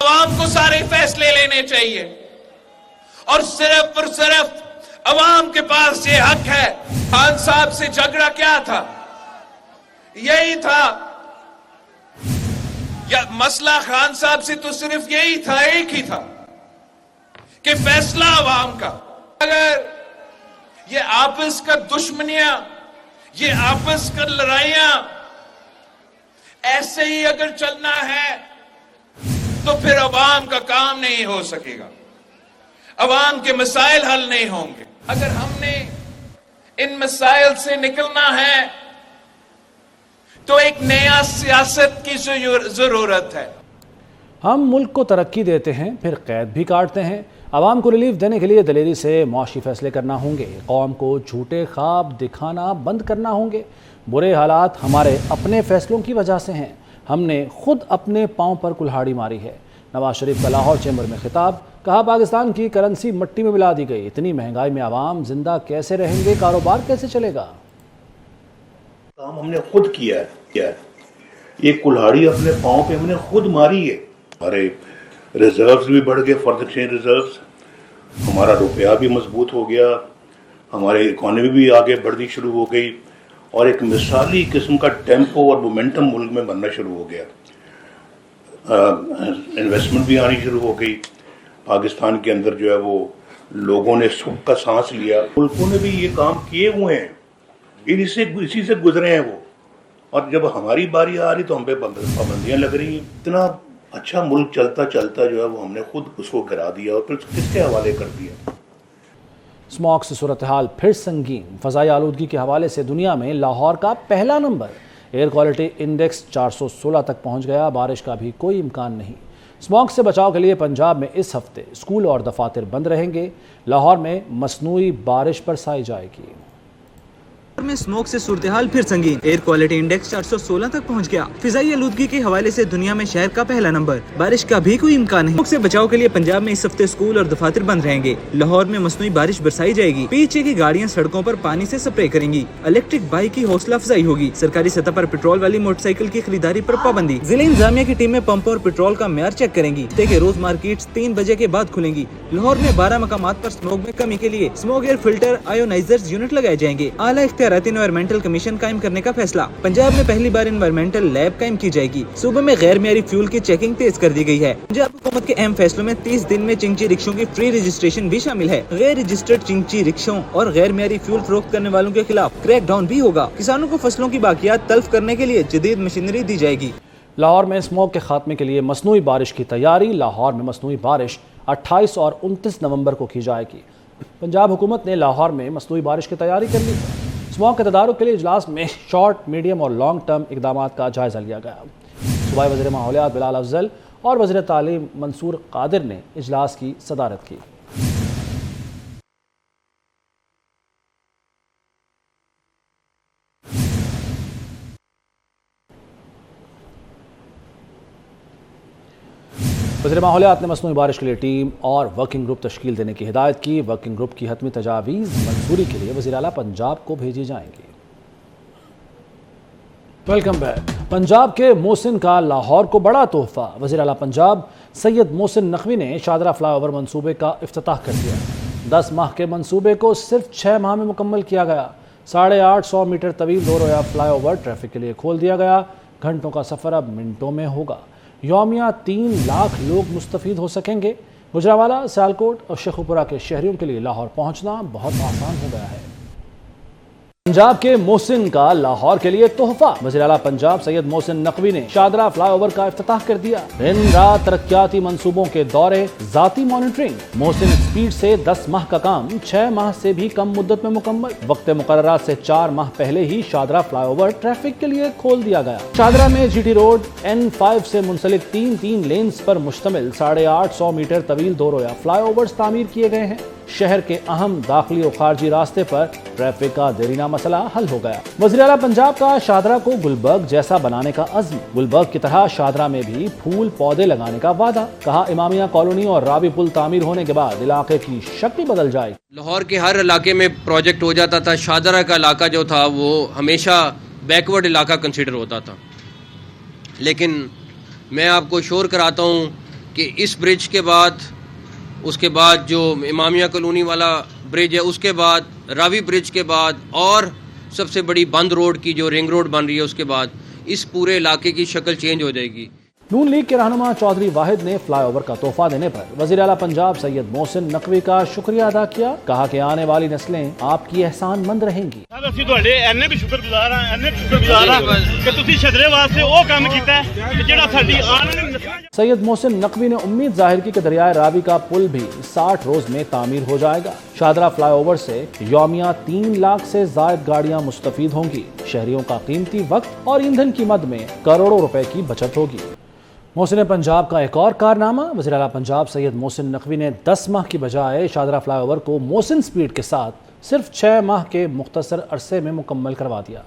عوام کو سارے فیصلے لینے چاہیے اور صرف عوام کے پاس یہ حق ہے. خان صاحب سے جھگڑا کیا تھا؟ یہی تھا. یا مسئلہ خان صاحب سے تو صرف یہی تھا، ایک ہی تھا کہ فیصلہ عوام کا. اگر یہ آپس کا دشمنیاں، یہ آپس کا لڑائیاں ایسے ہی اگر چلنا ہے تو پھر عوام کا کام نہیں ہو سکے گا، عوام کے مسائل حل نہیں ہوں گے. اگر ہم نے ان مسائل سے نکلنا ہے تو ایک نیا سیاست کی ضرورت ہے. ہم ملک کو ترقی دیتے ہیں پھر قید بھی کاٹتے ہیں. عوام کو ریلیف دینے کے لیے دلیری سے معاشی فیصلے کرنا ہوں گے. قوم کو جھوٹے خواب دکھانا بند کرنا ہوں گے. برے حالات ہمارے اپنے فیصلوں کی وجہ سے ہیں. ہم نے خود اپنے پاؤں پر کلہاڑی ماری ہے. نواز شریف کا لاہور چیمبر میں خطاب. کہا پاکستان کی کرنسی مٹی میں ملا دی گئی. اتنی مہنگائی میں عوام زندہ کیسے رہیں گے؟ کاروبار کیسے چلے گا؟ کام ہم نے خود کیا ہے. یہ کلہاڑی اپنے پاؤں پہ ہم نے خود ماری ہے. ہمارے ریزروز بھی بڑھ گئے، فارن ایکسچینج ریزروز. ہمارا روپیہ بھی مضبوط ہو گیا، ہماری اکانومی بھی آگے بڑھنی شروع ہو گئی اور ایک مثالی قسم کا ٹیمپو اور مومنٹم ملک میں بننا شروع ہو گیا. انویسٹمنٹ بھی آنی شروع ہو گئی. پاکستان کے اندر جو ہے وہ لوگوں نے سکھ کا سانس لیا. ملکوں نے بھی یہ کام کیے ہوئے ہیں، اسی سے گزرے ہیں وہ. اور جب ہماری باری آ رہی تو ہم پہ پابندیاں لگ رہی ہیں. اتنا اچھا ملک چلتا جو ہے وہ ہم نے خود اس کو گرا دیا اور پھر کس کے حوالے کر دیا. اسموگ سے صورتحال پھر سنگین. فضائی آلودگی کے حوالے سے دنیا میں لاہور کا پہلا نمبر. ایئر کوالٹی انڈیکس 416 تک پہنچ گیا. بارش کا بھی کوئی امکان نہیں. اسموگ سے بچاؤ کے لیے پنجاب میں اس ہفتے اسکول اور دفاتر بند رہیں گے. لاہور میں مصنوعی بارش برسائی جائے گی. میں اسموگ سے صورتحال پھر سنگین. ایئر کوالٹی انڈیکس 416 تک پہنچ گیا. فضائی آلودگی کے حوالے سے دنیا میں شہر کا پہلا نمبر. بارش کا بھی کوئی امکان نہیں. اسموگ سے بچاؤ کے لیے پنجاب میں اس ہفتے اسکول اور دفاتر بند رہیں گے. لاہور میں مصنوعی بارش برسائی جائے گی. پیچھے کی گاڑیاں سڑکوں پر پانی سے سپرے کریں گی. الیکٹرک بائک کی حوصلہ افزائی ہوگی. سرکاری سطح پر پیٹرول والی موٹر سائیکل کی خریداری پر پابندی. ضلع انتظامیہ کی ٹیمیں پمپوں اور پیٹرول کا معیار چیک کریں گی. کہ روز مارکیٹس 3 بجے کے بعد کھلیں گی. لاہور میں 12 مقامات پر اسموگ میں کمی کے لیے اسموگ ایئر فلٹر آئونائزرز یونٹ لگائے جائیں گے. اعلیٰ اختیاراتی انوائرمنٹل کمیشن قائم کرنے کا فیصلہ. پنجاب میں پہلی بار انوائرمنٹل لیب قائم کی جائے گی. صوبے میں غیر معیاری فیول کی چیکنگ تیز کر دی گئی ہے. پنجاب حکومت کے اہم فیصلوں میں 30 دن میں چنگچی رکشوں کی فری رجسٹریشن بھی شامل ہے. غیر رجسٹرڈ چنگچی رکشوں اور غیر معیاری فیول فروخت کرنے والوں کے خلاف کریک ڈاؤن بھی ہوگا. کسانوں کو فصلوں کی باقیات تلف کرنے کے لیے جدید مشینری دی جائے گی. لاہور میں اسموگ کے خاتمے کے لیے مصنوعی بارش کی تیاری. لاہور میں مصنوعی بارش 28 اور 29 نومبر کو کی جائے گی. پنجاب حکومت نے لاہور میں مصنوعی بارش کی تیاری کر لی. اسموگ کے تدارک کے لیے اجلاس میں شارٹ، میڈیم اور لانگ ٹرم اقدامات کا جائزہ لیا گیا. صوبائی وزیر ماحولیات بلال افضل اور وزیر تعلیم منصور قادر نے اجلاس کی صدارت کی. وزیر ماحولیات نے مصنوعی بارش کے لیے ٹیم اور ورکنگ گروپ تشکیل دینے کی ہدایت کی. ورکنگ گروپ کی حتمی تجاویز منظوری کے لیے وزیر اعلیٰ پنجاب کو بھیجی جائیں گی. Welcome back. پنجاب کے محسن کا لاہور کو بڑا تحفہ. وزیر اعلیٰ پنجاب سید محسن نقوی نے شاہدرہ فلائی اوور منصوبے کا افتتاح کر دیا. 10 ماہ کے منصوبے کو صرف 6 ماہ میں مکمل کیا گیا. 850 میٹر طویل دو رویہ فلائی اوور ٹریفک کے لیے کھول دیا گیا. گھنٹوں کا سفر اب منٹوں میں ہوگا. یومیہ 3 لاکھ لوگ مستفید ہو سکیں گے. گجرانوالہ، سیالکوٹ اور شیخوپورہ کے شہریوں کے لیے لاہور پہنچنا بہت آسان ہو گیا ہے. پنجاب کے محسن کا لاہور کے لیے تحفہ. وزیر اعلیٰ پنجاب سید محسن نقوی نے شاہدرہ فلائی اوور کا افتتاح کر دیا. دن رات ترقیاتی منصوبوں کے دورے، ذاتی مانیٹرنگ. محسن اسپیڈ سے 10 ماہ کا کام 6 ماہ سے بھی کم مدت میں مکمل. وقت مقررات سے 4 ماہ پہلے ہی شاہدرہ فلائی اوور ٹریفک کے لیے کھول دیا گیا. شاہدرہ میں جی ٹی روڈ N5 سے منسلک 3 لینز پر مشتمل 850 میٹر طویل دو رویہ فلائی اوورز تعمیر کیے گئے ہیں. شہر کے اہم داخلی و خارجی راستے پر ٹریفک کا دیرینہ مسئلہ حل ہو گیا. وزیر اعلیٰ پنجاب کا شاہدرہ کو گلبرگ جیسا بنانے کا عزم. گلبرگ کی طرح شاہدرہ میں بھی پھول پودے لگانے کا وعدہ. کہا امامیہ کالونی اور رابی پل تعمیر ہونے کے بعد علاقے کی شکل بدل جائے. لاہور کے ہر علاقے میں پروجیکٹ ہو جاتا تھا. شاہدرہ کا علاقہ جو تھا وہ ہمیشہ بیکورڈ علاقہ کنسیڈر ہوتا تھا. لیکن میں آپ کو شور کراتا ہوں کہ اس برج کے بعد اس کے بعد جو امامیہ کالونی والا برج ہے، اس کے بعد راوی برج کے بعد اور سب سے بڑی بند روڈ کی جو رنگ روڈ بن رہی ہے، اس کے بعد اس پورے علاقے کی شکل چینج ہو جائے گی۔ نون لیگ کے رہنما چودھری واحد نے فلائی اوور کا تحفہ دینے پر وزیر اعلیٰ پنجاب سید محسن نقوی کا شکریہ ادا کیا، کہا کہ آنے والی نسلیں آپ کی احسان مند رہیں گی۔ ਅਸੀਂ ਤੁਹਾਡੇ ਐਨੇ ਵੀ ਸ਼ੁਕਰਗੁਜ਼ਾਰ ਹਾਂ ਕਿ ਤੁਸੀਂ ਛਦਰੇ ਵਾਸਤੇ ਉਹ ਕੰਮ ਕੀਤਾ ਹੈ ਕਿ ਜਿਹੜਾ ਸਾਡੀ ਆਉਣ ਵਾਲੀ ਨਸਲਾਂ سید محسن نقوی نے امید ظاہر کی کہ دریائے راوی کا پل بھی 60 روز میں تعمیر ہو جائے گا۔ شاہدرہ فلائی اوور سے یومیہ 3 لاکھ سے زائد گاڑیاں مستفید ہوں گی۔ شہریوں کا قیمتی وقت اور ایندھن کی مد میں کروڑوں روپے کی بچت ہوگی۔ محسن پنجاب کا ایک اور کارنامہ، وزیر اعلیٰ پنجاب سید محسن نقوی نے 10 ماہ کی بجائے شاہدرہ فلائی اوور کو محسن سپیڈ کے ساتھ صرف 6 ماہ کے مختصر عرصے میں مکمل کروا دیا۔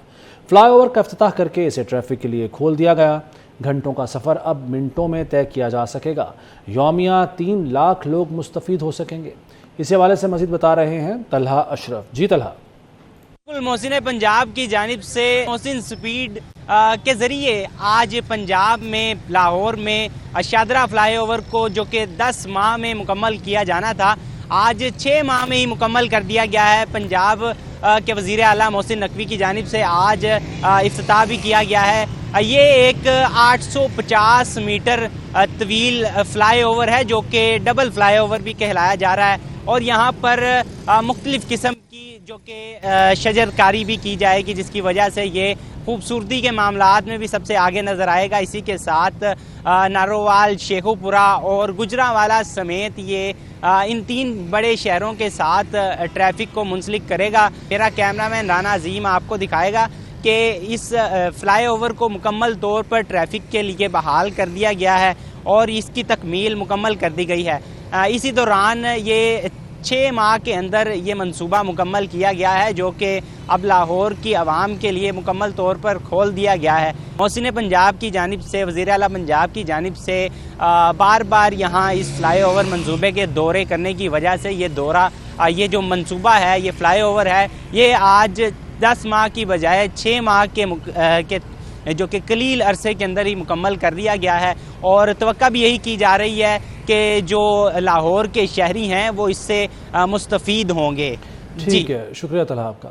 فلائی اوور کا افتتاح کر کے اسے ٹریفک کے لیے کھول دیا گیا۔ گھنٹوں کا سفر اب منٹوں میں طے کیا جا سکے گا۔ یومیہ 3 لاکھ لوگ مستفید ہو سکیں گے۔ اسی حوالے سے مزید بتا رہے ہیں طلحہ اشرف۔ جی طلحہ۔ محسن پنجاب کی جانب سے محسن سپیڈ کے ذریعے آج پنجاب میں لاہور میں شاہدرہ فلائی اوور کو جو کہ 10 ماہ میں مکمل کیا جانا تھا، آج 6 ماہ میں ہی مکمل کر دیا گیا ہے۔ پنجاب کے وزیر اعلیٰ محسن نقوی کی جانب سے آج افتتاح بھی کیا گیا ہے۔ یہ ایک 850 میٹر طویل فلائی اوور ہے جو کہ ڈبل فلائی اوور بھی کہلایا جا رہا ہے، اور یہاں پر مختلف قسم کی جو کہ شجر کاری بھی کی جائے گی، جس کی وجہ سے یہ خوبصورتی کے معاملات میں بھی سب سے آگے نظر آئے گا۔ اسی کے ساتھ نارووال، شیخو پورہ اور گجرانوالہ سمیت یہ ان 3 بڑے شہروں کے ساتھ ٹریفک کو منسلک کرے گا۔ میرا کیمرہ مین رانا عظیم آپ کو دکھائے گا کہ اس فلائی اوور کو مکمل طور پر ٹریفک کے لیے بحال کر دیا گیا ہے اور اس کی تکمیل مکمل کر دی گئی ہے۔ اسی دوران یہ 6 ماہ کے اندر یہ منصوبہ مکمل کیا گیا ہے جو کہ اب لاہور کی عوام کے لیے مکمل طور پر کھول دیا گیا ہے۔ محسن پنجاب کی جانب سے، وزیر اعلیٰ پنجاب کی جانب سے بار بار یہاں اس فلائی اوور منصوبے کے دورے کرنے کی وجہ سے یہ جو منصوبہ ہے، یہ فلائی اوور ہے، یہ آج 10 ماہ کی بجائے 6 ماہ کے جو کہ قلیل عرصے کے اندر ہی مکمل کر دیا گیا ہے، اور توقع بھی یہی کی جا رہی ہے کہ جو لاہور کے شہری ہیں وہ اس سے مستفید ہوں گے۔ ٹھیک ہے، شکریہ طلحہ آپ کا۔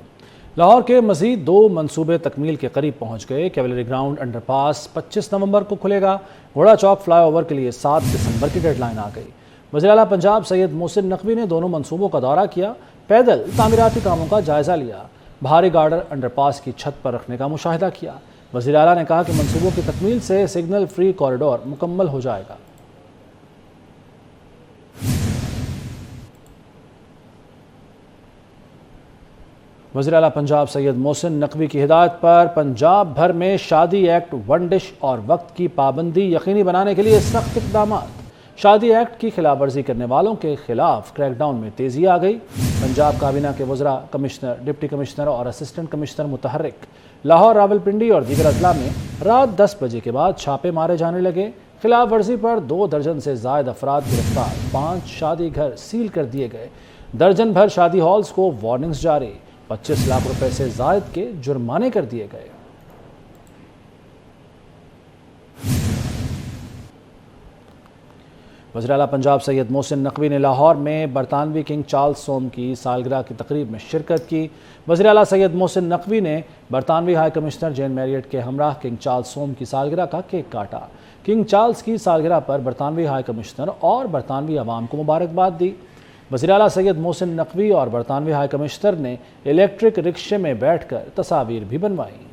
لاہور کے مزید 2 منصوبے تکمیل کے قریب پہنچ گئے۔ کیولری گراؤنڈ انڈر پاس 25 نومبر کو کھلے گا۔ گھوڑا چوک فلائی اوور کے لیے 7 دسمبر کی ڈیڈ لائن آ گئی۔ وزیر اعلیٰ پنجاب سید محسن نقوی نے دونوں منصوبوں کا دورہ کیا، پیدل تعمیراتی کاموں کا جائزہ لیا، بھاری گارڈر انڈر پاس کی چھت پر رکھنے کا مشاہدہ کیا۔ وزیر اعلیٰ نے کہا کہ منصوبوں کی تکمیل سے سگنل فری کوریڈور مکمل ہو جائے گا۔ وزیر اعلیٰ پنجاب سید محسن نقوی کی ہدایت پر پنجاب بھر میں شادی ایکٹ، ون ڈش اور وقت کی پابندی یقینی بنانے کے لیے سخت اقدامات۔ شادی ایکٹ کی خلاف ورزی کرنے والوں کے خلاف کریک ڈاؤن میں تیزی آ گئی۔ پنجاب کابینہ کے وزراء، کمشنر، ڈپٹی کمشنر اور اسسٹنٹ کمشنر متحرک لاہور، راولپنڈی اور دیگر اضلاع میں رات 10 بجے کے بعد چھاپے مارے جانے لگے۔ خلاف ورزی پر 2 درجن سے زائد افراد گرفتار، 5 شادی گھر سیل کر دیے گئے، درجن بھر شادی ہالز کو وارننگز جاری، 25 لاکھ روپے سے زائد کے جرمانے کر دیے گئے۔ وزیر اعلیٰ پنجاب سید محسن نقوی نے لاہور میں برطانوی کنگ چارلز سوم کی سالگرہ کی تقریب میں شرکت کی۔ وزیر اعلیٰ سید محسن نقوی نے برطانوی ہائی کمشنر جین میریٹ کے ہمراہ کنگ چارلز سوم کی سالگرہ کا کیک کاٹا۔ کنگ چارلز کی سالگرہ پر برطانوی ہائی کمشنر اور برطانوی عوام کو مبارکباد دی۔ وزیر اعلیٰ سید محسن نقوی اور برطانوی ہائی کمشنر نے الیکٹرک رکشے میں بیٹھ کر تصاویر بھی بنوائیں۔